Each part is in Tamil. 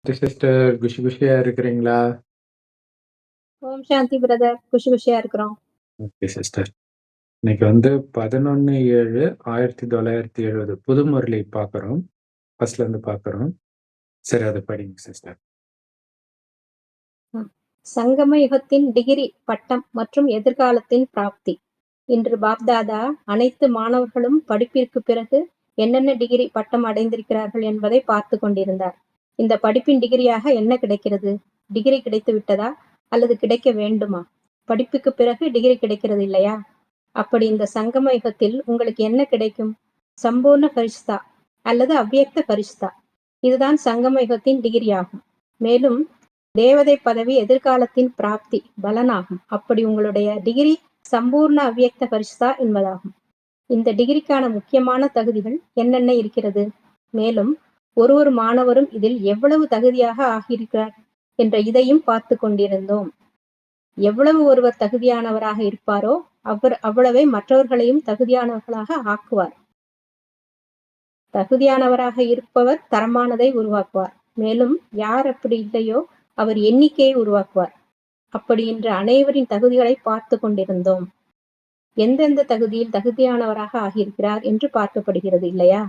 சிஸ்டர் குஷி குஷியா இருக்கிறீங்களா? ஓம் சாந்தி பிரதர். குஷி குஷியா இருக்கிறோம். Okay sister. இன்னைக்கு வந்து 11/7/1970 புது முரளி பார்க்குறோம். ஃபர்ஸ்ட்ல இருந்து பார்க்குறோம். சரி அத படிங்க சிஸ்டர். சங்கம யுகத்தின் டிகிரி பட்டம் மற்றும் எதிர்காலத்தின் பிராப்தி. இன்று பாப்தாதா அனைத்து மாணவர்களும் படிப்பிற்கு பிறகு என்னென்ன டிகிரி பட்டம் அடைந்திருக்கிறார்கள் என்பதை பார்த்து கொண்டிருந்தார். இந்த படிப்பின் டிகிரியாக என்ன கிடைக்கிறது? டிகிரி கிடைத்து விட்டதா அல்லது கிடைக்க வேண்டுமா? படிப்புக்கு பிறகு டிகிரி கிடைக்கிறது இல்லையா? அப்படி இந்த சங்கம யுகத்தில் உங்களுக்கு என்ன கிடைக்கும்? சம்பூர்ண பரிஷ்தா அல்லது அவ்வியக்த பரிஷ்தா. இதுதான் சங்கம யுகத்தின் டிகிரி ஆகும். மேலும் தேவதை பதவி எதிர்காலத்தின் பிராப்தி பலனாகும். அப்படி உங்களுடைய டிகிரி சம்பூர்ண அவ்வியக்த பரிஷ்தா என்பதாகும். இந்த டிகிரிக்கான முக்கியமான தகுதிகள் என்னென்ன இருக்கிறது? மேலும் ஒரு மாணவரும் இதில் எவ்வளவு தகுதியாக ஆகியிருக்கிறார் என்ற இதையும் பார்த்து கொண்டிருந்தோம். எவ்வளவு ஒருவர் தகுதியானவராக இருப்பாரோ அவ்வளவே மற்றவர்களையும் தகுதியானவர்களாக ஆக்குவார். தகுதியானவராக இருப்பவர் தரமானதை உருவாக்குவார். மேலும் யார் அப்படி இல்லையோ அவர் எண்ணிக்கையை உருவாக்குவார். அப்படி இன்று அனைவரின் தகுதிகளை பார்த்து கொண்டிருந்தோம். எந்தெந்த தகுதியில் தகுதியானவராக ஆகியிருக்கிறார் என்று பார்க்கப்படுகிறது இல்லையா?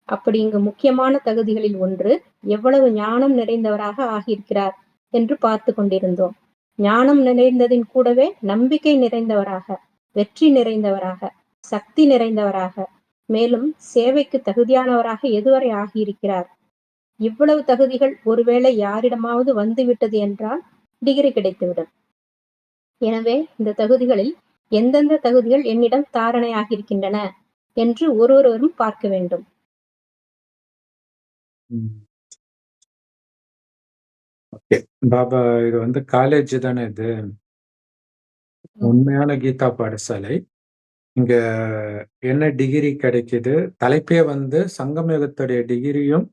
அப்படி இங்கு முக்கியமான தகுதிகளில் ஒன்று எவ்வளவு ஞானம் நிறைந்தவராக ஆகியிருக்கிறார் என்று பார்த்து கொண்டிருந்தோம். ஞானம் நிறைந்ததின் கூடவே நம்பிக்கை நிறைந்தவராக, வெற்றி நிறைந்தவராக, சக்தி நிறைந்தவராக, மேலும் சேவைக்கு தகுதியானவராக எதுவரை ஆகியிருக்கிறார். இவ்வளவு தகுதிகள் ஒருவேளை யாரிடமாவது வந்துவிட்டது என்றால் டிகிரி கிடைத்துவிடும். எனவே இந்த தகுதிகளில் எந்தெந்த தகுதிகள் என்னிடம் தாரணையாகியிருக்கின்றன என்று ஒருவரும் பார்க்க வேண்டும். ஓகே. பாபா இது வந்து காலேஜ் தானே இது? உண்மையான கீதா பாடசாலை. இங்க என்ன டிகிரி கிடைக்குது? தலைப்பே வந்து சங்கமயுகத்துடைய டிகிரியும்,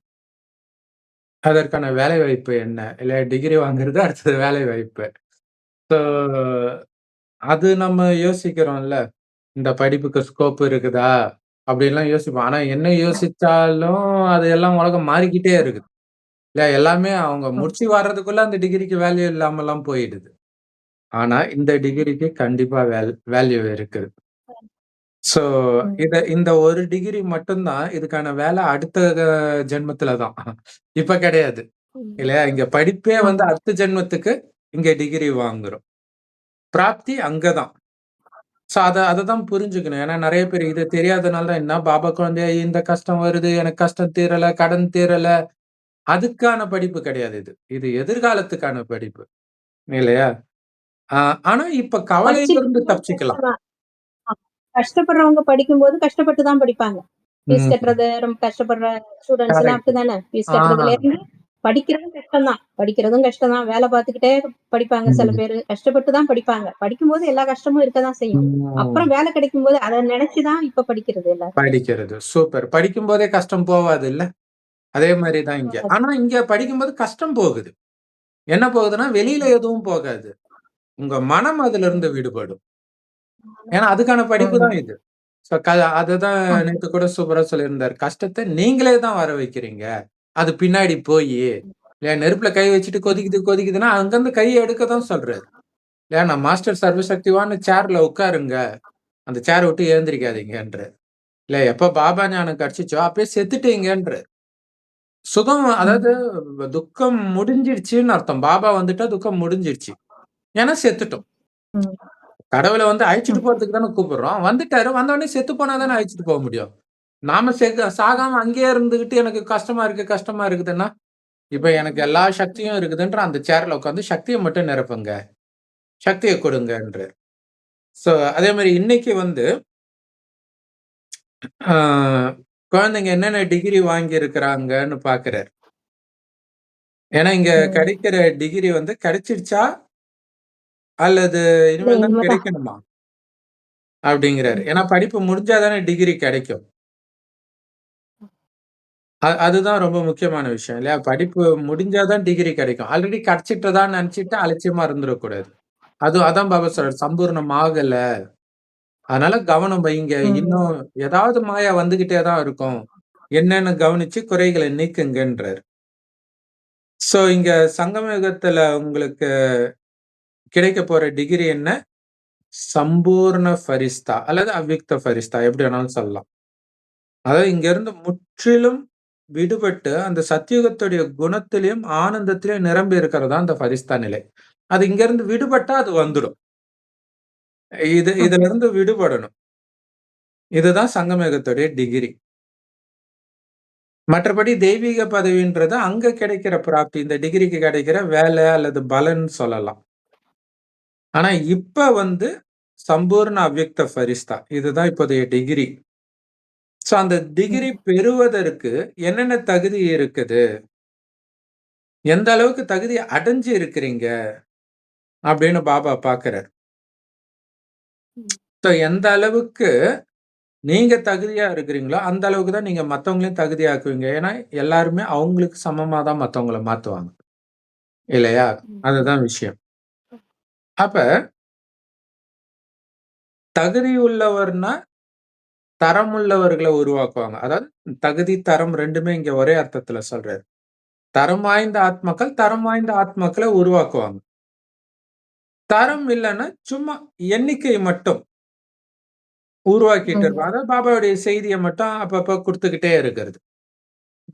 அதற்கான வேலைவாய்ப்பு என்ன? இல்ல டிகிரி வாங்குறது அடுத்தது வேலைவாய்ப்பு. ஸோ அது நம்ம யோசிக்கிறோம்ல. இந்த படிப்புக்கு ஸ்கோப் இருக்குதா? அப்படின்லாம் யோசிப்போம். ஆனா என்ன யோசிச்சாலும் அது எல்லாம் உலகம் மாறிக்கிட்டே இருக்குது. இல்ல எல்லாமே அவங்க முடிச்சு வர்றதுக்குள்ள அந்த டிகிரிக்கு வேல்யூ இல்லாமலாம் போயிடுது. ஆனா இந்த டிகிரிக்கு கண்டிப்பா வேல்யூ இருக்குது. ஸோ இந்த ஒரு டிகிரி மட்டும் தான் இதுக்கான வேலை அடுத்த ஜென்மத்துல தான். இப்ப கிடையாது. இல்லையா? இங்க படிப்பே வந்து அடுத்த ஜென்மத்துக்கு இங்க டிகிரி வாங்குறோம். பிராப்தி அங்கதான். ஸோ அததான் புரிஞ்சுக்கணும். ஏன்னா நெறைய பேர் இது தெரியாதனால தான் என்ன பாபா குழந்தையா இந்த கஷ்டம் வருது, எனக்கு கஷ்டம் தீரல, கடன் தீரல. அதுக்கான படிப்பு கிடையாது இது. இது எதிர்காலத்துக்கான படிப்பு. இல்லையா? ஆ ஆனா இப்ப கவலையிலிருந்து தப்பிச்சுக்கலாம். கஷ்டப்படுறவங்க படிக்கும்போது கஷ்டப்பட்டு தான் படிப்பாங்க. ஃபீஸ் ம். கட்டுறது ரொம்ப கஷ்டப்படுற ஸ்டூடண்ட்ஸ் எல்லாம் கரெக்ட். அப்படிதானே? ஃபீஸ் ஆ. கட்டுறதுல இருந்து படிக்கிறதும் கஷ்டம் தான். படிக்கிறதும் கஷ்டம் தான். வேலை பார்த்துக்கிட்டே படிப்பாங்க சில ம். பேரு. கஷ்டப்பட்டு தான் படிப்பாங்க. படிக்கும்போது எல்லா கஷ்டமும் இருக்க தான் செய்யும். ம். அப்புறம் வேலை கிடைக்கும்போது அத நினைச்சு தான் இப்ப படிக்கிறது எல்லாரும். படிக்கிறது. சூப்பர். படிக்கும்போதே கஷ்டம் போவாதுல்ல? அதே மாரி தான் இங்க. ஆனா இங்க படிக்கும்போது கஷ்டம் போகுது. என்ன போகுதுன்னா, வெளியில எதுவும் போகாது. உங்க மனம் அதிலிருந்து விடுபடும். ஏன்னா அதுக்கான படிப்பு தான் இது. ஸோ அததான் நேத்து கூட சூப்பரா சொல்லியிருந்தாரு. கஷ்டத்த நீங்களே தான் வர வைக்கிறீங்க. அது பின்னாடி போயி, இல்லையா நெருப்புல கை வச்சுட்டு கொதிக்குது கொதிக்குதுன்னா, அங்கருந்து கைய எடுக்க தான் சொல்றாரு. இல்லையா நான் மாஸ்டர் சர்வசக்திவான்னு சேர்ல உட்காருங்க. அந்த சேர விட்டு எழுந்திரிக்காதீங்கன்றாரு. இல்ல எப்ப பாபா ஞானம் கிடைச்சுச்சோ, அப்பயே செத்துட்டீங்கன்றாரு. சுகம் அதாவது துக்கம் முடிஞ்சிருச்சுன்னு அர்த்தம். பாபா வந்துட்டா துக்கம் முடிஞ்சிருச்சு. ஏன்னா செத்துட்டோம். கடவுள வந்து அழைச்சுட்டு போறதுக்கு தானே கூப்பிடுறோம். வந்துட்டாரு. வந்தவுடனே செத்து போனா தானே அழைச்சுட்டு போ முடியும். நாம சாகாம அங்கேயே இருந்துகிட்டு எனக்கு கஷ்டமா இருக்கு, கஷ்டமா இருக்குதுன்னா, இப்ப எனக்கு எல்லா சக்தியும் இருக்குதுன்ற அந்த சேர்ல உட்கார்ந்து சக்திய மட்டும் நிரப்புங்க. சக்திய கொடுங்கன்றாரு. சோ அதே மாரி இன்னைக்கு வந்து ஆ குழந்தைங்க என்னென்ன டிகிரி வாங்கி இருக்கிறாங்கன்னு பார்க்கிறாரு. ஏன்னா இங்க கிடைக்கிற டிகிரி வந்து கிடைச்சிருச்சா? அல்லது இனிமேல் தான் கிடைக்கணுமா? அப்படிங்கிறாரு. ஏன்னா படிப்பு முடிஞ்சா தானே டிகிரி கிடைக்கும். அதுதான் ரொம்ப முக்கியமான விஷயம் இல்லையா? படிப்பு முடிஞ்சா தான் டிகிரி கிடைக்கும். ஆல்ரெடி கிடைச்சிட்டதான்னு நெனச்சுட்டு அலட்சியமா இருந்துறக்கூடாது. அதான் பாபா சொல்றாரு. சம்பூர்ணம் ஆகல. அதனால கவனம் வைங்க. இன்னும் ஏதாவது மாயா வந்துகிட்டே தான் இருக்கும். என்னன்னு கவனிச்சு குறைகளை நீக்குங்கன்றாரு. சோ இங்க சங்கம யுகத்துல உங்களுக்கு கிடைக்க போற டிகிரி என்ன? சம்பூர்ண ஃபரிஸ்தா அல்லது அவ்விக்த ஃபரிஸ்தா எப்படி வேணாலும் சொல்லலாம். அதாவது இங்க இருந்து முற்றிலும் விடுபட்டு அந்த சத்தியுகத்துடைய குணத்திலும், ஆனந்தத்திலும் நிரம்பி இருக்கிறது தான் அந்த ஃபரிஸ்தா நிலை. அது இங்க இருந்து விடுபட்டா அது வந்துடும். இதுல இருந்து விடுபடணும். இதுதான் சங்கம யுகத்துடைய டிகிரி. மற்றபடி தெய்வீக பதவின்றது அங்க கிடைக்கிற பிராப்தி. இந்த டிகிரிக்கு கிடைக்கிற வேலை அல்லது பலன் சொல்லலாம். ஆனா இப்ப வந்து சம்பூர்ண அவ்வியக்த ஃபரிஸ்தா. இதுதான் இப்போதைய டிகிரி. சோ அந்த டிகிரி பெறுவதற்கு என்னென்ன தகுதி இருக்குது? எந்த அளவுக்கு தகுதி அடைஞ்சு இருக்கிறீங்க? அப்படின்னு பாபா பார்க்கிறார். சோ எந்த அளவுக்கு நீங்க தகுதியா இருக்கிறீங்களோ, அந்த அளவுக்கு தான் நீங்க மத்தவங்களையும் தகுதியாக்குவீங்க. ஏன்னா, எல்லாருமே அவங்களுக்கு சமமா தான் மத்தவங்கள மாத்துவாங்க. இல்லையா? அதுதான் விஷயம். அப்ப தகுதி உள்ளவர்னா, தரமுள்ளவர்கள உருவாக்குவாங்க. அதாவது தகுதி, தரம் 2மே இங்க ஒரே அர்த்தத்துல சொல்றாரு. தரம் வாய்ந்த ஆத்மாக்கள், தரம் வாய்ந்த ஆத்மாக்கள உருவாக்குவாங்க. தரம் இல்லன்னா, சும்மா எண்ணிக்கை மட்டும் உருவாக்கிட்டு இருப்பாங்க. அதாவது பாபாவுடைய செய்திய மட்டும் அப்பப்ப குடுத்துக்கிட்டே இருக்கிறது.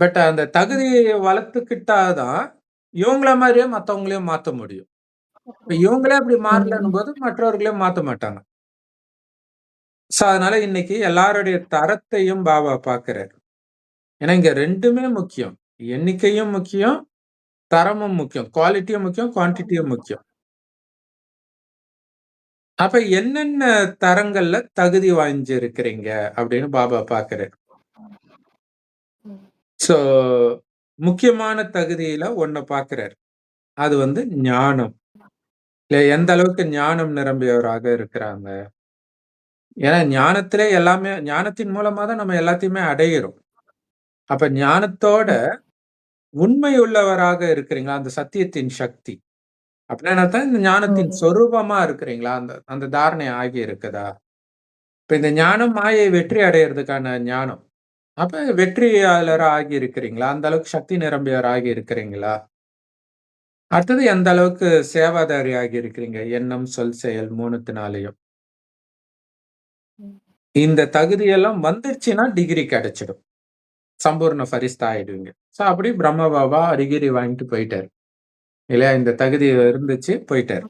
பட் அந்த தகுதிய வளர்த்துக்கிட்டா தான், இவங்கள மாரியே மத்தவங்களையும் மாத்த முடியும். இப்ப இவங்களே அப்படி மாறலன்னும்போது, மற்றவர்களையும் மாத்த மாட்டாங்க. சோ, அதனால இன்னைக்கு எல்லாருடைய தரத்தையும் பாபா பார்க்கிறார். ஏன்னா, இங்க 2மே முக்கியம். எண்ணிக்கையும் முக்கியம், தரமும் முக்கியம். குவாலிட்டியும் முக்கியம், குவான்டிட்டியும் முக்கியம். அப்ப என்னென்ன தரங்கள்ல தகுதி வாய்ஞ்சிருக்கிறீங்க அப்படின்னு பாபா பார்க்கிறார். சோ, முக்கியமான தகுதியில ஒண்ண பார்க்கிறார். அது வந்து ஞானம். இல்ல எந்த அளவுக்கு ஞானம் நிரம்பியவராக இருக்கிறாங்க. ஏன்னா ஞானத்திலே எல்லாமே ஞானத்தின் மூலமா தான் நம்ம எல்லாத்தையுமே அடையிறோம். அப்ப ஞானத்தோட உண்மை உள்ளவராக இருக்கிறீங்களா? அந்த சத்தியத்தின் சக்தி. அப்படின்னா தான் இந்த ஞானத்தின் சொரூபமா இருக்கிறீங்களா? அந்த அந்த தாரணை ஆகி இருக்குதா? இப்ப இந்த ஞானம் மாயை வெற்றி அடையறதுக்கான ஞானம். அப்ப வெற்றியாளரா ஆகி இருக்கிறீங்களா? அந்த அளவுக்கு சக்தி நிரம்பியவர் ஆகி இருக்கிறீங்களா? அடுத்தது எந்த அளவுக்கு சேவாதாரி ஆகி இருக்கிறீங்க? எண்ணம், சொல், செயல் 3த்தினாலயும். இந்த தகுதியெல்லாம் வந்துருச்சுன்னா டிகிரி கிடைச்சிடும். சம்பூர்ண ஃபரிஸ்தா ஆயிடுவீங்க. சோ அப்படி பிரம்ம பாபா டிகிரி வாங்கிட்டு போயிட்டாரு. இல்லையா? இந்த தகுதி இருந்துச்சு, போயிட்டாரு.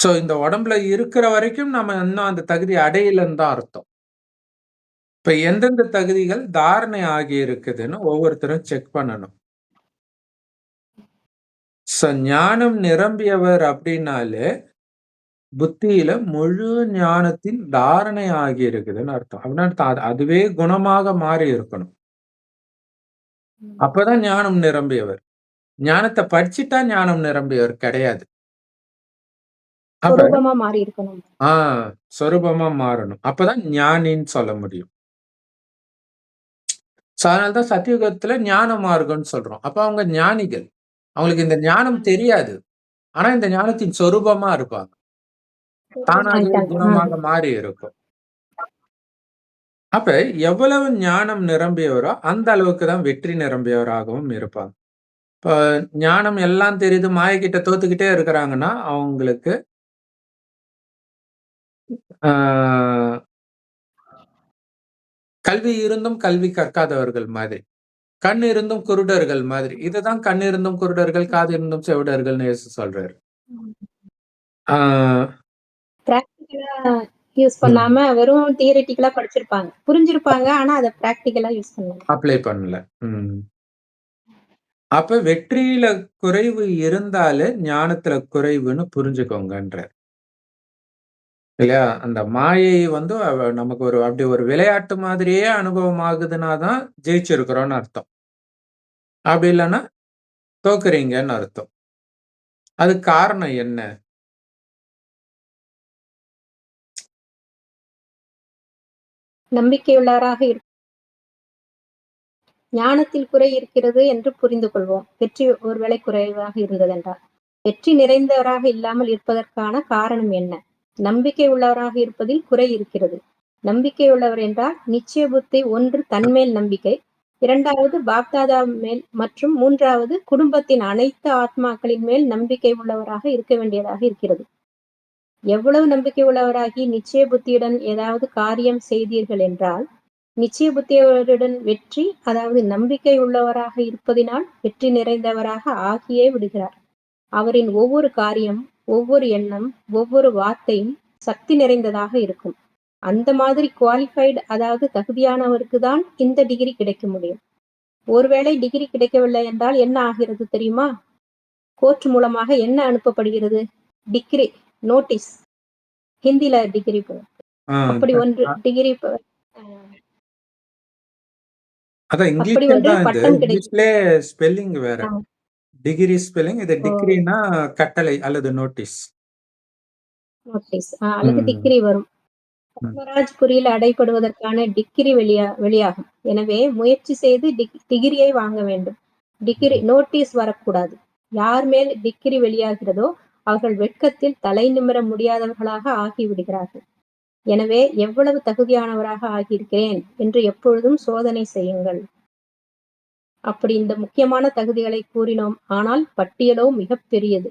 சோ இந்த உடம்புல இருக்கிற வரைக்கும் நம்ம இன்னும் அந்த தகுதி அடையலன்னு தான் அர்த்தம். இப்ப எந்தெந்த தகுதிகள் தாரணை ஆகி இருக்குதுன்னு ஒவ்வொருத்தரும் செக் பண்ணணும். சோ ஞானம் நிரம்பியவர் அப்படின்னாலே, புத்தியில முழு ஞானத்தின் தாரணை ஆகி இருக்குதுன்னு அர்த்தம். அப்படின்னா அதுவே குணமாக மாறி இருக்கணும். அப்பதான் ஞானம் நிரம்பியவர். ஞானத்த படிச்சுட்டா ஞானம் நிரம்பியவர் கிடையாது. அப்ப சொரூபமா மாறி இருக்கணும். ஆ சொரூபமா மாறணும். அப்பதான் ஞானின்னு சொல்ல முடியும். சோ அதனால தான் சத்தியுகத்துல ஞான மார்க்கம்ன்னு சொல்றோம். அப்ப அவங்க ஞானிகள். அவங்களுக்கு இந்த ஞானம் தெரியாது. ஆனா இந்த ஞானத்தின் சொரூபமா இருப்பாங்க. தானாகவே குணமாக மாறி இருக்கும். அப்ப எவ்வளவு ஞானம் நிரம்பியவரோ, அந்த அளவுக்கு தான் வெற்றி நிரம்பியவராகவும் இருப்பாங்க. இப்ப ஞானம் எல்லாம் தெரியுது, மாயைக்கிட்ட தோத்துக்கிட்டே இருக்கிறாங்கன்னா, அவங்களுக்கு ஆ கல்வி இருந்தும் கல்வி கற்காதவர்கள் மாதிரி. கண் இருந்தும் குருடர்கள் மாதிரி. இதுதான் கண் இருந்தும் குருடர்கள், காது இருந்தும் செவிடர்கள்ன்னு இயேசு சொல்றாரு. ஆ பிராக்டிகலா யூஸ் ம். பண்ணாம வெறும் தியரிட்டிக்கலா படிச்சிருப்பாங்க. புரிஞ்சிருப்பாங்க. ஆனா அத பிராக்டிகலா யூஸ் பண்ணல. அப்ளை பண்ணல. ம். அப்ப வெற்றியில குறைவு இருந்தாலே ஞானத்துல குறைவுன்னு புரிஞ்சுக்கோங்கன்றார். இல்லையா? அந்த மாயை வந்து நமக்கு ஒரு அப்படி ஒரு விளையாட்டு மாதிரியே அனுபவம் ஆகுதுன்னா தான் ஜெயிச்சிருக்கிறோம்னு அர்த்தம். அப்படி இல்லன்னா தோக்குறீங்கன்னு அர்த்தம். அதுக்கு காரணம் என்ன? நம்பிக்கையுள்ளவராக ஞானத்தில் குறை இருக்கிறது என்று புரிந்து கொள்வோம். வெற்றி ஒருவேளை குறைவாக இருந்ததென்றால். வெற்றி நிறைந்தவராக இல்லாமல் இருப்பதற்கான காரணம் என்ன? நம்பிக்கை உள்ளவராக இருப்பதில் குறை இருக்கிறது. நம்பிக்கை உள்ளவர் என்றால் நிச்சய புத்தி ஒன்று தன்மேல் நம்பிக்கை, 2வது பாப்தாதா மேல் மற்றும் 3வது குடும்பத்தின் அனைத்து ஆத்மாக்களின் மேல் நம்பிக்கை உள்ளவராக இருக்க வேண்டியதாக இருக்கிறது. எவ்வளவு நம்பிக்கை உள்ளவராகி நிச்சய புத்தியுடன் ஏதாவது காரியம் செய்தீர்கள் என்றால், நிச்சய புத்தியுடன் வெற்றி, அதாவது நம்பிக்கை உள்ளவராக இருப்பதினால் வெற்றி நிறைந்தவராக ஆகியே விடுகிறார். அவரின் ஒவ்வொரு காரியம், ஒவ்வொரு எண்ணம், ஒவ்வொரு வார்த்தையும் சக்தி நிறைந்ததாக இருக்கும். அந்த மாதிரி குவாலிஃபைடு, அதாவது தகுதியானவருக்கு தான் இந்த டிகிரி கிடைக்க முடியும். ஒருவேளை டிகிரி கிடைக்கவில்லை என்றால் என்ன ஆகிறது தெரியுமா? கோர்ட் மூலமாக என்ன அனுப்பப்படுகிறது? Degree notice. ஹிந்தில டிகிரி ஆ, அப்படி ஒன்று டிகிரி அதான் அப்படி இங்கிலீஷ்ல ஒன்று தான் இது. பட்டம் கிடைக்கும். இங்கிலீஷ்லயே ஸ்பெல்லிங் வேற. டிகிரி ஸ்பெல்லிங், இது ஓ, டிகிரினா கட்டளை அல்லது நோட்டீஸ். நோட்டீஸ் அல்லது ம், டிகிரி வரும். ம். பத்மராஜ்புரியில் அடைபடுவதற்கான டிகிரி வெளியாகும். எனவே முயற்சி செய்து டிகிரியை வாங்க வேண்டும். டிகிரி நோட்டீஸ் வரக்கூடாது. யார் மேல் டிகிரி வெளியாகிறதோ அவர்கள் வெட்கத்தில் தலை நிமிர முடியாதவர்களாக ஆகிவிடுகிறார்கள். எனவே எவ்வளவு தகுதியானவராக ஆகியிருக்கிறேன் என்று எப்பொழுதும் சோதனை செய்யுங்கள். அப்படி இந்த முக்கியமான தகுதிகளை கூறினோம். ஆனால் பட்டியலோ மிகப் பெரியது.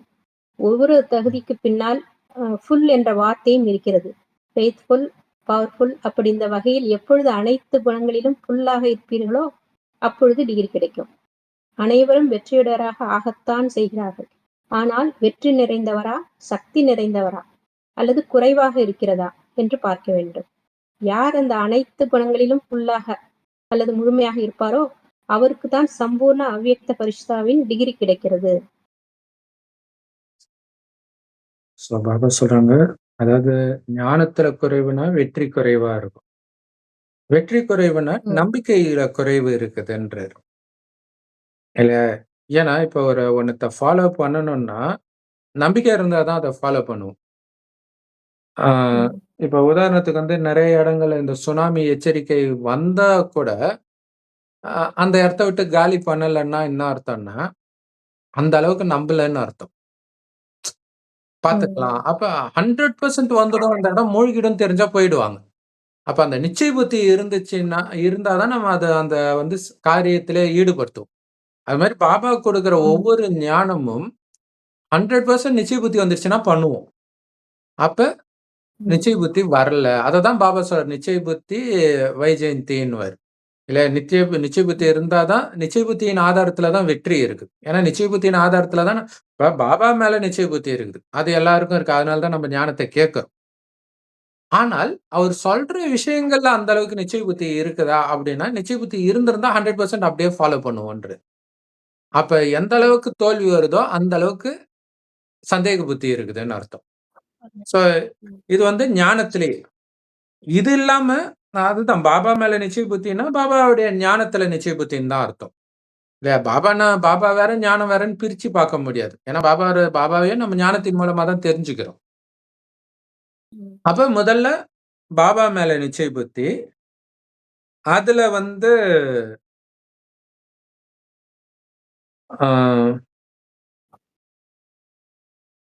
ஒவ்வொரு தகுதிக்கு பின்னால் ஃபுல் என்ற வார்த்தையும் இருக்கிறது. ஃபெய்த்ஃபுல், பவர்ஃபுல், அப்படி இந்த வகையில் எப்பொழுது அனைத்து குணங்களிலும் ஃபுல்லாக இருப்பீர்களோ அப்பொழுது டிகிரி கிடைக்கும். அனைவரும் வெற்றியுடையவராக ஆகத்தான் செய்கிறார்கள். ஆனால் வெற்றி நிறைந்தவரா, சக்தி நிறைந்தவரா, அல்லது குறைவாக இருக்கிறதா என்று பார்க்க வேண்டும். யார் அந்த அனைத்து குணங்களிலும் ஃபுல்லாக அல்லது முழுமையாக இருப்பாரோ அவருக்கு தான் சம்பூர்ண அவ்யக்த பரிஷ்தாவின் டிகிரி கிடைக்கிறது. ஸோ பாபா சொல்றாங்க, அதாவது ஞானத்துல குறைவுனா வெற்றி குறைவா இருக்கும். வெற்றி குறைவுனா ம். நம்பிக்கையில குறைவு இருக்குதுன்றாரு. இல்ல, ஏன்னா இப்ப ஒன்னத்த ஃபாலோ பண்ணணும்னா நம்பிக்கை இருந்தா தான் அத ஃபாலோ பண்ணுவோம். ஆ, ம். இப்ப உதாரணத்துக்கு வந்து நெறைய இடங்கள்ல இந்த சுனாமி எச்சரிக்கை வந்தா கூட, அந்த இடத்த விட்டு காலி பண்ணலன்னா என்ன அர்த்தம்னா, அந்த அளவுக்கு நம்பலன்னு அர்த்தம். ம். பாத்துக்கலாம். அப்ப 100% வந்துடும், அந்த இடம் மூழ்கிடும் தெரிஞ்சா போயிடுவாங்க. அப்ப அந்த நிச்சய புத்தி இருந்தா தான் நம்ம அந்த வந்து காரியத்திலே ஈடுபடுத்துவோம். அது மாரி பாபா குடுக்குற ம். ஒவ்வொரு ஞானமும் 100% நிச்சய புத்தி வந்துருச்சுன்னா பண்ணுவோம். அப்ப ம். நிச்சய புத்தி வரல. அததான் பாபா சொல்றாரு. நிச்சய புத்தி வைஜெயந்தின்னுவாரு. இல்ல, நிச்சய புத்தி இருந்தா தான், நிச்சய புத்தியின் ஆதாரத்துல தான் வெற்றி இருக்குது. ஏன்னா நிச்சய புத்தியின் ஆதாரத்துல தான் இப்ப பாபா மேல நிச்சய புத்தி இருக்குது. அது எல்லாருக்கும் இருக்கு. அதனால தான் நம்ம ஞானத்த கேட்கிறோம். ஆனால் அவர் சொல்ற விஷயங்கள்ல அந்த அளவுக்கு நிச்சய புத்தி இருக்குதா அப்படின்னா, நிச்சய புத்தி இருந்திருந்தா 100% அப்படியே ஃபாலோ பண்ணுவோன்றாரு. அப்ப எந்த அளவுக்கு தோல்வி வருதோ, அந்த அளவுக்கு சந்தேக புத்தி இருக்குதுன்னு அர்த்தம். சோ ம். இது வந்து ஞானத்திலேயே. இது இல்லாம அதுதான் பாபா மேல நிச்சய புத்தின்னா, பாபாவுடைய ஞானத்துல நிச்சய புத்தின்னு தான் அர்த்தம். இல்லையா? பாபா வேற, ஞானம் வேறன்னு பிரிச்சு பார்க்க முடியாது. ஏன்னா பாபாவையே நம்ம ஞானத்தின் மூலமா தான் தெரிஞ்சுக்கிறோம். ம். அப்ப முதல்ல பாபா மேல நிச்சய புத்தி. அதுல வந்து ஆ,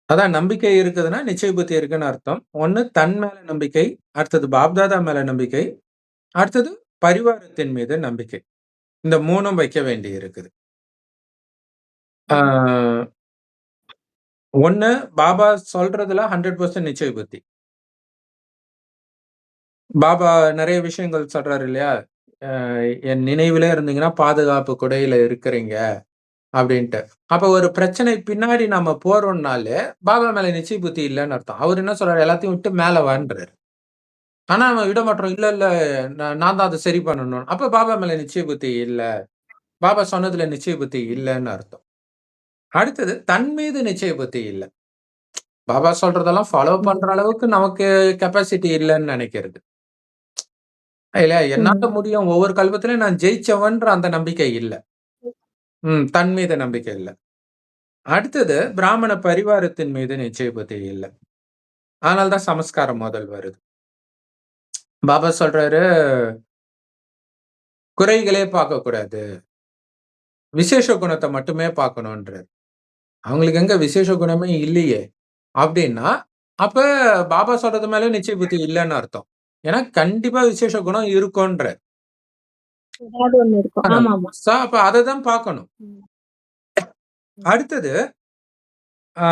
அதான் நம்பிக்கை இருக்குதுன்னா, நிச்சய புத்தி இருக்குன்னு அர்த்தம். ஒண்ணு தன் மேல நம்பிக்கை, அடுத்தது பாப்தாதா மேல நம்பிக்கை, அடுத்தது பரிவாரத்தின் மீது நம்பிக்கை. இந்த 3ம் வைக்க வேண்டி இருக்குது. ஆ, ஒண்ணு பாபா சொல்றதுல 100% நிச்சய புத்தி. பாபா நெறைய விஷயங்கள் சொல்றாரு இல்லையா? என் நினைவிலே இருந்தீங்கன்னா, பாதுகாப்பு குடையில இருக்கிறீங்க அப்டின்ட்டு. அப்ப ஒரு பிரச்சனை பின்னாடி நம்ம போறோம்னாலே, பாபா மேல நிச்சய புத்தி இல்லன்னு அர்த்தம். அவரு என்ன சொல்றாரு? எல்லாத்தையும் விட்டு மேல வான்றாரு. ஆனா நம்ம விட மாட்றோம். இல்ல, இல்ல, நான் தான் அத சரி பண்ணணும். அப்ப பாபா மேல நிச்சய புத்தி இல்ல. பாபா சொன்னதுல நிச்சய புத்தி இல்லன்னு அர்த்தம். அடுத்தது தன் மீது நிச்சய புத்தி இல்ல. பாபா சொல்றதெல்லாம் ஃபாலோ பண்ற ம். அளவுக்கு நமக்கு கெப்பாசிட்டி இல்லன்னு நெனைக்கிறது. இல்ல, என்னால ம். முடியும். ஒவ்வொரு கல்பத்திலயும் நான் ஜெயிச்சவன்ற அந்த நம்பிக்கை இல்ல. தன் மீது நம்பிக்கை இல்ல. அடுத்தது பிராமண பரிவாரத்தின் மீது நிச்சய புத்தி இல்ல. அதனால தான் சமஸ்காரம் முதல் வருது. பாபா சொல்றாரு, குறைகளே பார்க்கக்கூடாது. விசேஷ குணத்த மட்டுமே பார்க்கணுன்றாரு. அவங்களுக்கு எங்க விசேஷ குணமே இல்லையே! அப்டின்னா, அப்ப பாபா சொல்றது மேல நிச்சய புத்தி இல்லன்னு அர்த்தம். ஏன்னா கண்டிப்பா விசேஷ குணம் இருக்குன்றார். ஏதாவது ஒண்ணு இருக்கும். ஆமாமா. சோ அப்ப அததான் பார்க்கணும். ம். அடுத்தது ஆ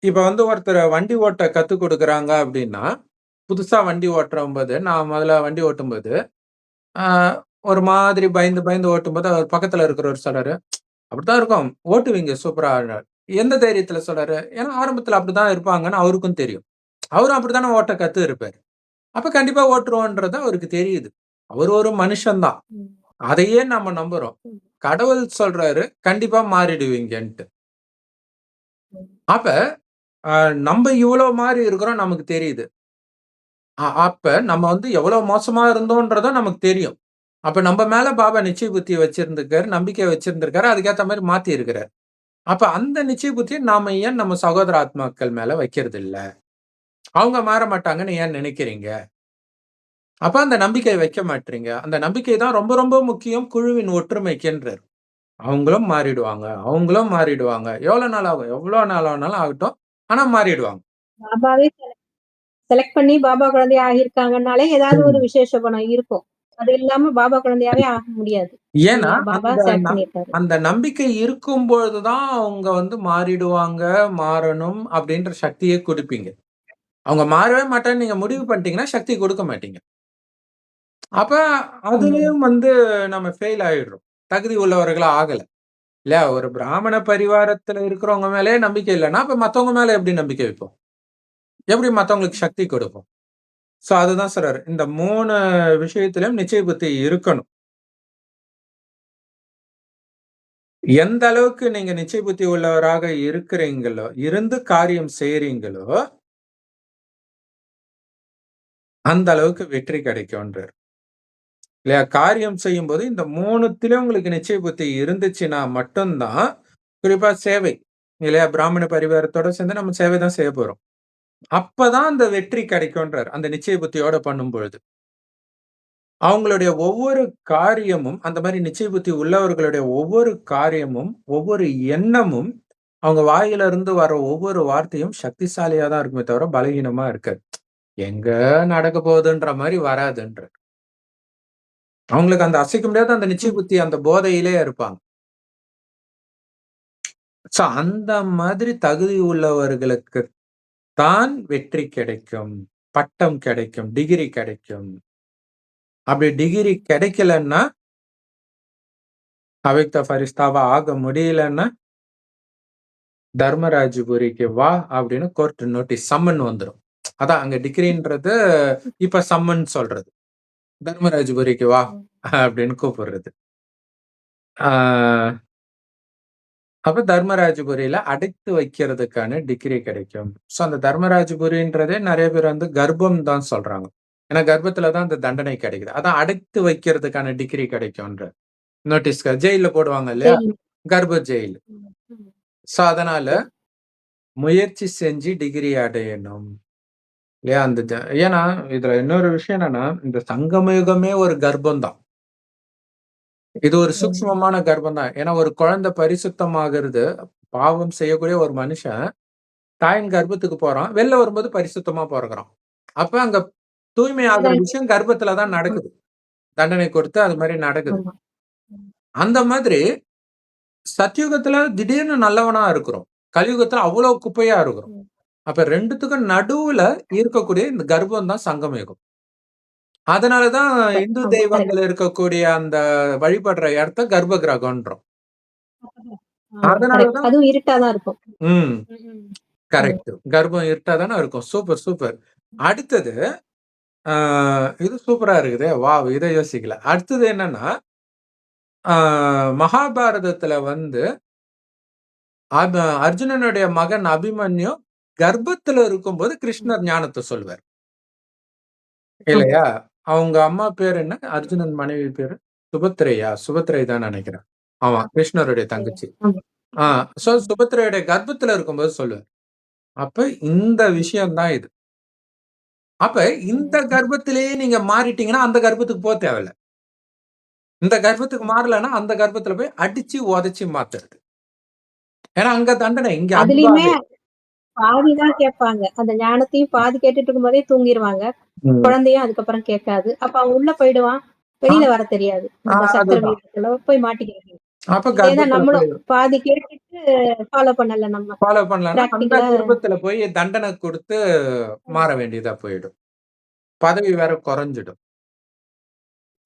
இப்ப வந்து ஒருத்தர் வண்டி ஓட்ட கத்துக் குடுக்குறாங்க அப்டின்னா, புதுசா வண்டி ஓட்டும்போது, நான் முதல்ல வண்டி ஓட்டும்போது, ஆ ஒரு மாதிரி பயந்து பயந்து ஓட்டும்போது, அவர் பக்கத்துல இருக்கிறவரு சொல்றாரு, "அப்படித்தான் இருக்கும். ஓட்டுவீங்க சூப்பரா"ன்னாரு. எந்த தைரியத்துல சொல்றாரு? ஏன்னா ஆரம்பத்துல அப்படிதான் இருப்பாங்கன்னு அவருக்கும் தெரியும். அவரும் அப்படித்தானே ஓட்ட கத்து இருப்பாரு. அப்ப கண்டிப்பா ஓட்டுருவோன்றது அவருக்கு தெரியுது. அவரு ஒரு மனுஷன் தான். ம். அதையே நம்ம நம்புறோம். ம். கடவுள் சொல்றாரு, கண்டிப்பா மாறிடுவீங்கன்ட்டு. ம். அப்ப நம்ப இவ்ளோ மாறி இருக்கிறோம் நமக்கு தெரியுது. அப்ப நம்ம வந்து எவ்வளவு மோசமா இருந்தோன்றதும் நமக்கு தெரியும். அப்ப நம்ப மேல பாபா நிச்சய புத்திய வச்சிருந்திருக்காரு, நம்பிக்கை வச்சிருந்திருக்காரு. அதுக்கேத்த மாரி மாத்தி இருக்கிறார். அப்ப அந்த நிச்சய புத்திய நாம ஏன் நம்ம சகோதர ஆத்மாக்கள் மேல வைக்கிறதில்ல? அவங்க மாற மாட்டாங்கன்னு ஏன் நினைக்கிறீங்க? அப்ப அந்த நம்பிக்கை வைக்க மாட்றீங்க. அந்த நம்பிக்கை தான் ரொம்ப ரொம்ப முக்கியம் குழுவின் ஒற்றுமைக்குன்றாரு. அவங்களும் மாறிடுவாங்க, அவங்களும் மாறிடுவாங்க. எவ்வளவு நாள் ஆகும்? எவ்வளோ நாள் ஆனாலும் ஆகட்டும். ஆனா மாறிடுவாங்க. பாபாவே செலக்ட் பண்ணி பாபா குழந்தையா ஆகியிருக்காங்கன்னாலே, ஏதாவது ஒரு ம். விசேஷ குணம் இருக்கும். அது இல்லாம பாபா குழந்தையாவே ஆக முடியாது. ஏன்னா, இல்லையா? பாபா அந்த செலக்ட் பண்ணியிருக்காரு. அந்த நம்பிக்கை இருக்கும்பொழுது தான் அவங்க வந்து மாறிடுவாங்க, மாறணும் அப்படின்ற சக்தியே குடுப்பீங்க. அவங்க மாறவே மாட்டான்னு நீங்க முடிவு பண்ணிட்டீங்கன்னா, சக்தி குடுக்க மாட்டீங்க. அப்ப ம். அதுலயும் வந்து நம்ம ஃபெயில் ஆயிடுறோம். தகுதி உள்ளவர்களா ஆகல. இல்லையா? ஒரு பிராமண பரிவாரத்துல இருக்கிறவங்க மேலயே நம்பிக்கை இல்லன்னா, அப்ப மத்தவங்க மேல எப்படி நம்பிக்கை வைப்போம்? எப்படி மத்தவங்களுக்கு சக்தி கொடுப்போம்? சோ அதுதான் சொல்றாரு. இந்த 3 விஷயத்திலும் நிச்சய புத்தி இருக்கணும். எந்த அளவுக்கு நீங்க நிச்சய புத்தி உள்ளவராக இருக்கிறீங்களோ, இருந்து காரியம் செய்றீங்களோ, அந்த அளவுக்கு வெற்றி கிடைக்கும்ன்றாரு. இல்லையா? காரியம் செய்யும்போது இந்த 3த்திலும் உங்களுக்கு நிச்சய புத்தி இருந்துச்சுன்னா மட்டும் தான், குறிப்பா சேவை. இல்லையா? பிராமண பரிவாரத்தோட சேர்ந்து நம்ம சேவை தான் செய்ய போறோம். அப்பதான் அந்த வெற்றி கிடைக்கும்ன்றாரு. அந்த நிச்சய புத்தியோட பண்ணும்பொழுது. அவங்களுடைய ஒவ்வொரு காரியமும், அந்த மாரி நிச்சய புத்தி உள்ளவர்களுடைய ஒவ்வொரு காரியமும், ஒவ்வொரு எண்ணமும், அவங்க வாயிலிருந்து வர ஒவ்வொரு வார்த்தையும் சக்திசாலியா தான் இருக்குமே தவிர, பலகீனமா இருக்காது. எங்க நடக்க போகுதுன்ற மாரி வராதுன்றார். அவங்களுக்கு அந்த அசைக்க முடியாத அந்த நிச்சய ம். புத்தி, அந்த போதையிலே இருப்பாங்க. சோ அந்த மாதிரி தகுதி உள்ளவர்களுக்கு தான் வெற்றி கிடைக்கும். பட்டம் கிடைக்கும். டிகிரி கிடைக்கும். அப்படி டிகிரி கிடைக்கலன்னா, அவ்யக்த ஃபரிஸ்தாவா ஆக முடியலன்னா, தர்மராஜபுரிக்கு வா அப்படின்னு கோர்ட் நோட்டீஸ் சம்மன் வந்துரும். அதான் அங்க டிகிரின்றது இப்ப சம்மன் சொல்றது. தர்மராஜபுரிக்கு வா ம். அப்படின்னு கூப்பிடுறது. ஆ அப்ப தர்மராஜபுரியில அடைத்து வைக்கிறதுக்கான டிகிரி கிடைக்கும். சோ அந்த தர்மராஜபுரின்றதே நெறைய பேர் வந்து கர்ப்பம் தான் சொல்றாங்க. ஏன்னா கர்ப்பத்துல தான் அந்த தண்டனை கிடைக்குது. அதான் அடைத்து வைக்கிறதுக்கான டிகிரி கிடைக்கும்ன்ற. நோட்டீஸ்க்கு ஜெயில்ல போடுவாங்க இல்லையா? ஜெயில். கர்ப்ப ஜெயில். ம். ம். சோ அதனால முயற்சி செஞ்சு டிகிரி அடையணும். இல்லையா? அந்த ஏன்னா இதுல இன்னொரு விஷயம் என்னன்னா, இந்த சங்கம யுகமே ஒரு கர்ப்பம் தான். இது ஒரு ம். சூக்ஷ்மமான கர்ப்பம் தான். ஏன்னா ஒரு குழந்தை பரிசுத்தமாகுறது, பாவம் செய்யக்கூடிய ஒரு மனுஷன் தாயின் கர்ப்பத்துக்கு போறான். வெளில வரும்போது பரிசுத்தமா பொறக்குறான். அப்ப அங்க தூய்மை ஆகுற அதான் விஷயம் கர்ப்பத்துல தான் ஆமா. நடக்குது. தண்டனை கொடுத்து அது மாரி நடக்குது. ஆமா. ம். அந்த மாதிரி சத்யுகத்துல திடீர்னு நல்லவனா இருக்கிறோம். கலியுகத்துல அவ்வளோ குப்பையா இருக்கிறோம். ம். அப்ப 2த்துக்கும் நடுவுல இருக்கக்கூடிய இந்த கர்ப்பம் தான் சங்கம யுகம். அதனால தான் சூப்பர். இந்து ஆமா. கரெக்ட். தெய்வங்கள் இருக்கக்கூடிய அந்த வழிபடுற இடத்த கர்ப்ப கிரகம்ன்றோம். ஆமா. அதனால கரெக்ட். தான் அதுவும் இருட்டா தான் இருக்கும். ம். ம். ம். கரெக்ட். கர்ப்பம் இருட்டா தானே இருக்கும். Super, super. அடுத்தது ஆ இது சூப்பரா இருக்குதே! வாவ்! இத யோசிக்கல. அடுத்தது என்னன்னா, ஆ மகாபாரதத்துல வந்து அர்ஜுனனுடைய மகன் அபிமன்யு கர்ப்பத்துல இருக்கும்போது ம். கிருஷ்ணர் ஞானத்த சொல்லுவார். ஆமா. இல்லையா? அவங்க அம்மா பேர் என்ன? அர்ஜுனன் மனைவி பேரு? சுபத்திரையா? சுபத்திரை தான் நெனைக்கிறேன். ஆமா. கிருஷ்ணருடைய தங்கச்சி. ஆமா. ஆ சோ ம். சுபத்திரையுடைய கர்ப்பத்துல இருக்கும்போது சொல்லுவார். அப்ப இந்த விஷயம் தான் இது. அப்ப இந்த ம். கர்ப்பத்திலேயே நீங்க மாறிட்டீங்கன்னா, அந்த கர்ப்பத்துக்கு தேவையில்ல. இந்த கர்ப்பத்துக்கு மாறலன்னா, அந்த கர்ப்பத்துல போய் அடிச்சு உதைச்சு மாத்துறது. ஏன்னா அங்க தண்டனை, இங்க அதுலயுமே அன்பாவே. பாதி தான் கேட்பாங்க. அந்த ஞானத்தையும் பாதி கேட்டுட்டு இருக்கும்போதே தூங்கிருவாங்க. ம். குழந்தையும் அதுக்கப்புறம் கேட்காது. அப்ப அவன் உள்ள போயிடுவான். வெளியில வர தெரியாது. நம்ம சக்கர அதுதான். வியூகத்துல போய் மாட்டிக்கிறோம். அப்ப இதே தான் கர்ப்பத்துல போய் நம்மளும் பாதி கேட்டுட்டு ஃபாலோ பண்ணல நம்ம. ஃபாலோ பண்ணலன்னா, அந்த பிராக்டிகலா கர்ப்பத்துல போய் தண்டனை குடுத்து மாற வேண்டியதா போயிடும். பதவி வேற குறைஞ்சிடும்.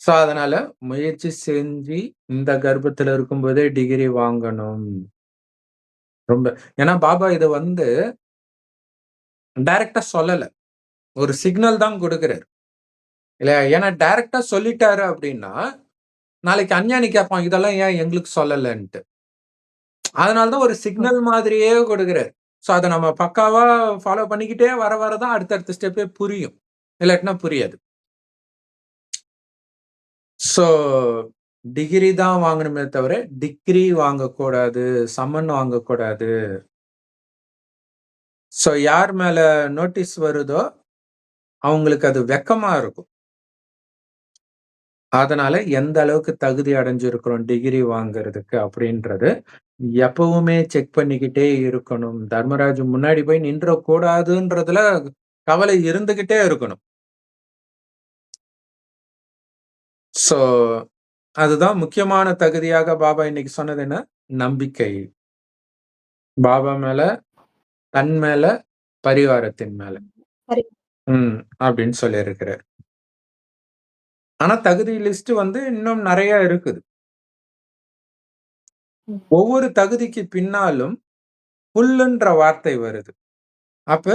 ஸோ, அதனால முயற்சி செஞ்சு இந்த கர்ப்பத்துல இருக்கும்போதே டிகிரி வாங்கணும். ரொம்ப ஏன்னா பாபா இத வந்து டைரக்ட்டா சொல்லல. ஒரு சிக்னல் தான் குடுக்குறாரு. இல்லையா? ஏன்னா டைரக்ட்டா சொல்லிட்டாரு அப்டின்னா, நாளைக்கு அஞ்ஞானி கேட்பான். இதெல்லாம் ஏன் எங்களுக்கு சொல்லலன்ட்டு. அதனால தான் ஒரு சிக்னல் மாதிரியே குடுக்குறாரு. ஸோ, அத நம்ம பக்காவா ஃபாலோ பண்ணிக்கிட்டே வர தான் அடுத்தடுத்த ஸ்டெப்பே புரியும். இல்லாட்டினா புரியாது. ஸோ, டிகிரி தான் வாங்கணுமே தவிர, டிக்ரி வாங்கக்கூடாது, சம்மன் வாங்கக்கூடாது. ஸோ, யார் மேல நோட்டீஸ் வருதோ, அவங்களுக்கு அது வெட்கமா இருக்கும். அதனால எந்த அளவுக்கு தகுதி அடைஞ்சிருக்கிறோம் டிகிரி வாங்குறதுக்கு அப்படின்றது, எப்பவுமே செக் பண்ணிக்கிட்டே இருக்கணும். தர்மராஜ் முன்னாடி போய் நின்றக்கூடாதுன்றதுல கவலை இருந்துகிட்டே இருக்கணும். ஸோ, அதுதான் முக்கியமான தகுதியாக பாபா இன்னைக்கு சொன்னது என்ன? நம்பிக்கை. பாபா மேல, தன் மேல, பரிவாரத்தின் மேல. சரி. ம். அப்படின்னு சொல்லியிருக்கிறார். ஆனா தகுதி லிஸ்ட் வந்து இன்னும் நெறைய இருக்குது. ம். ஒவ்வொரு தகுதிக்கு பின்னாலும் ஃபுல்லுன்ற வார்த்தை வருது. அப்ப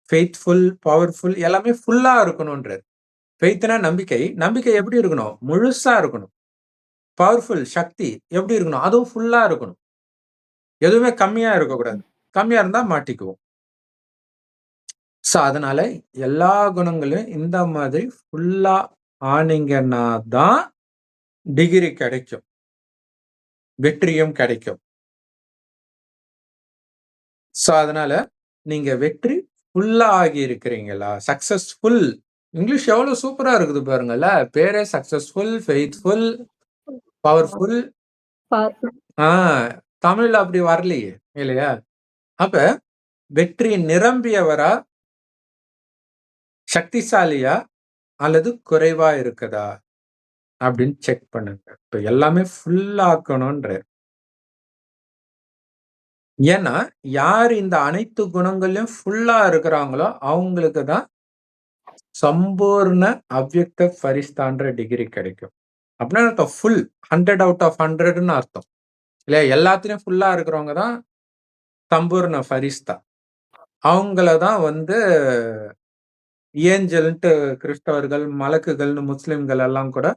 ஃபெய்த்ஃபுல், பவர்ஃபுல் எல்லாமே ஃபுல்லா இருக்கணுன்றாரு. ஃபெய்த்னா நம்பிக்கை. நம்பிக்கை எப்படி இருக்கணும்? முழுசா இருக்கணும். பவர்ஃபுல் சக்தி எப்படி இருக்கணும்? அதுவும் ஃபுல்லா இருக்கணும். எதுவுமே கம்மியா இருக்கக்கூடாது. கம்மியா இருந்தா மாட்டிக்குவோம். ஸோ, அதனால எல்லா குணங்களையும் இந்த மாதிரி ஃபுல்லா ஆனீங்கன்னா தான் டிகிரி கிடைக்கும். வெற்றியும் கிடைக்கும். ஸோ, அதனால நீங்க வெற்றி ஃபுல்லா ஆகி இருக்கிறீங்களா? சக்சஸ்ஃபுல் இங்கிலீஷ் எவ்வளோ சூப்பரா இருக்குது பாருங்கல்ல. பேரே சக்சஸ்ஃபுல், ஃபெய்த்ஃபுல், பவர்ஃபுல். பவர்ஃபுல். ஆ தமிழ்ல அப்படி வரலையே! இல்லையா? அப்ப வெற்றி நிரம்பியவரா? சக்திசாலியா? அல்லது குறைவா இருக்குதா? அப்படின்னு செக் பண்ணுங்க. இப்ப எல்லாமே ஃபுல் ஆக்கணுன்றாரு. ஏன்னா, யார் இந்த அனைத்து குணங்கள்லயும் ஃபுல்லா இருக்கிறாங்களோ, அவங்களுக்கு தான் சம்பூர்ண அவ்யக்த ஃபரிஸ்தான்ற டிகிரி கிடைக்கும். அப்படின்னா அர்த்தம் ஃபுல் 100 அவுட் ஆஃப் 100ன்னு அர்த்தம். இல்லையா? எல்லாத்துலயும் ஃபுல்லா இருக்கிறவங்க தான் சம்பூர்ண ஃபரிஸ்தா. அவங்கள தான் வந்து ஏஞ்சல்ன்ட்டு கிறிஸ்தவர்கள், மலக்குகள்னு முஸ்லிம்கள் எல்லாம் கூட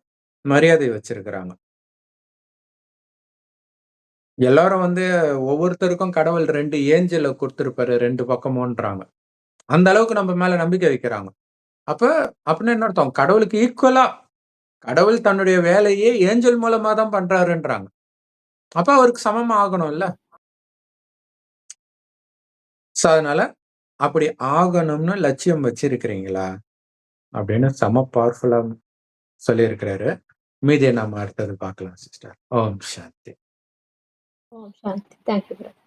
மரியாதை வச்சிருக்கிறாங்க. எல்லாரும் வந்து ஒவ்வொருத்தருக்கும் கடவுள் 2 ஏஞ்சல குடுத்திருப்பாரு 2 பக்கமும்ன்றாங்க. அந்த அளவுக்கு நம்ம மேல நம்பிக்கை வைக்கிறாங்க. அப்ப அப்படின்னா என்ன அர்த்தம்? கடவுளுக்கு ஈக்குவலா கடவுள் தன்னுடைய வேலையே ஏஞ்சல் மூலமா தான் பண்றாருன்றாங்க. அப்ப அவருக்கு சமமா ஆகணும்ல. ஸோ அதனால அப்படி ஆகணும்னு லட்சியம் வச்சிருக்கிறீங்களா? அப்படின்னு செம பவர்ஃபுல்லா சொல்லியிருக்கிறாரு. மீதிய நாம அடுத்தது பார்க்கலாம் சிஸ்டர். ஓம் சாந்தி. ஓம் சாந்தி. Thank you brother.